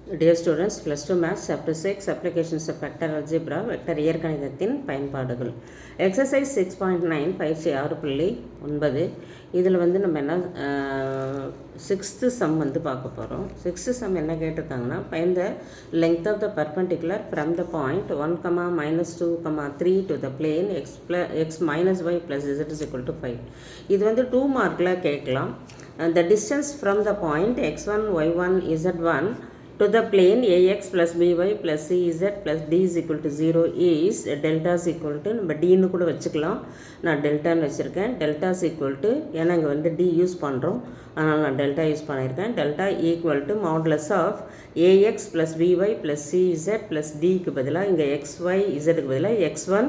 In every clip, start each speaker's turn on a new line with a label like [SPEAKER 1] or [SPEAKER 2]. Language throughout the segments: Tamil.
[SPEAKER 1] Dear students, plus 2 maths chapter 6 applications of vector algebra vector இயற்கணிதத்தின் பயன்பாடுகள் exercise 6.9 பயிற்சி 6.9 இதில் வந்து நம்ம என்ன சிக்ஸ்த்து சம் வந்து பார்க்க போகிறோம். சிக்ஸ்த்து சம் என்ன கேட்டிருக்காங்கன்னா find the length of the perpendicular from the point 1, -2, 3 to the plane x minus y plus z is equal to 5. இது வந்து 2 மார்க்கில் கேட்கலாம். The distance from the point x1, y1, z1 to the plane ax plus by plus cz plus d is equal to 0 is delta is equal to நம்ம dன்னு கூட வச்சுக்கலாம். நான் டெல்டான்னு வச்சுருக்கேன். டெல்டா is equal to ஏன்னா இங்கே வந்து d யூஸ் பண்ணுறோம், அதனால் நான் டெல்டா யூஸ் பண்ணியிருக்கேன். Delta equal to modulus of ax plus by plus cz plus dக்கு பதிலாக இங்கே xy zக்கு பதிலாக x1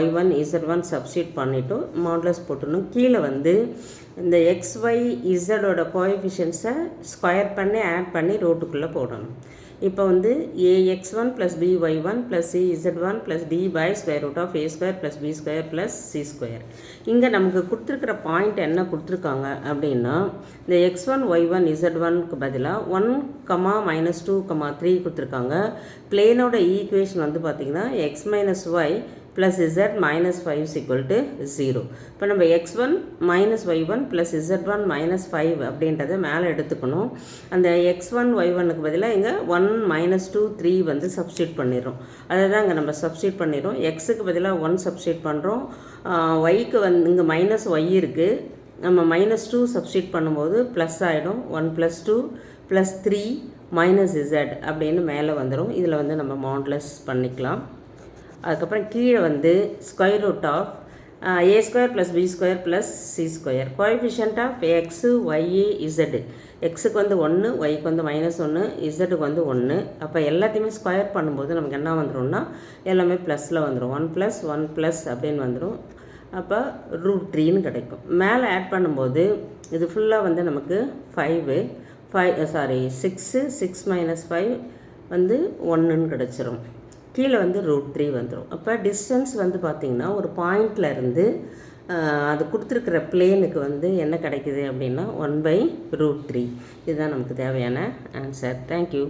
[SPEAKER 1] y1 z1 சப்ஸ்டியூட் பண்ணிவிட்டு மாடுலஸ் போட்டுணும். கீழே வந்து இந்த xy zோட கோஎஃபிஷியன்ஸை ஸ்கொயர் பண்ணி ஆட் பண்ணி ரோட்டுக்குள்ளே போடணும். இப்போ வந்து ax1 plus by1 plus cz1 plus d by square root of a square plus b square plus c square. இங்கே நமக்கு கொடுத்துருக்கிற பாயிண்ட் என்ன கொடுத்துருக்காங்க அப்படின்னா இந்த x1 y1 z1க்கு பதிலாக 1, -2, 3 கொடுத்துருக்காங்க. பிளேனோட ஈக்குவேஷன் வந்து பார்த்திங்கன்னா x minus y plus z minus 5 is equal to 0. இப்போ நம்ம x1 minus y1 plus z1 minus 5 அப்படின்றத மேலே எடுத்துக்கணும். அந்த x1 y1க்கு பதிலாக இங்கே 1, -2, 3 வந்து சப்ஸ்டியூட் பண்ணிடுறோம். அதை தான் இங்கே நம்ம சப்ஸ்டியூட் பண்ணிடுறோம். எக்ஸுக்கு பதிலாக 1 சப்ஸ்டியூட் பண்ணுறோம். ஒய்க்கு வந்து இங்கே மைனஸ் ஒய் இருக்குது, நம்ம -2 சப்ஸ்டியூட் பண்ணும்போது ப்ளஸ் ஆகிடும். 1 + 2 + 3 - z அப்படின்னு மேலே வந்துடும். இதில் வந்து நம்ம மாடுலஸ் பண்ணிக்கலாம். அதுக்கப்புறம் கீழே வந்து square root of a square plus b square plus c square. Coefficient of x y z. எக்ஸுக்கு வந்து 1, ஒய்க்கு வந்து -1, இசட்டுக்கு வந்து 1. அப்போ எல்லாத்தையுமே ஸ்கொயர் பண்ணும்போது நமக்கு என்ன வந்துடும்னா எல்லாமே ப்ளஸில் வந்துடும். 1 + 1 + அப்படின்னு வந்துடும். அப்போ √3ன்னு கிடைக்கும். மேலே ஆட் பண்ணும்போது இது ஃபுல்லாக வந்து நமக்கு 6 - 5 வந்து 1ன்னு கிடச்சிரும். கீழே வந்து √3 வந்துடும். அப்போ டிஸ்டன்ஸ் வந்து பார்த்திங்கன்னா ஒரு பாயிண்ட்லேருந்து அது கொடுத்துருக்கிற பிளேனுக்கு வந்து என்ன கிடைக்குது அப்படின்னா 1/√3. இதுதான் நமக்கு தேவையான ஆன்சர். தேங்க்யூ.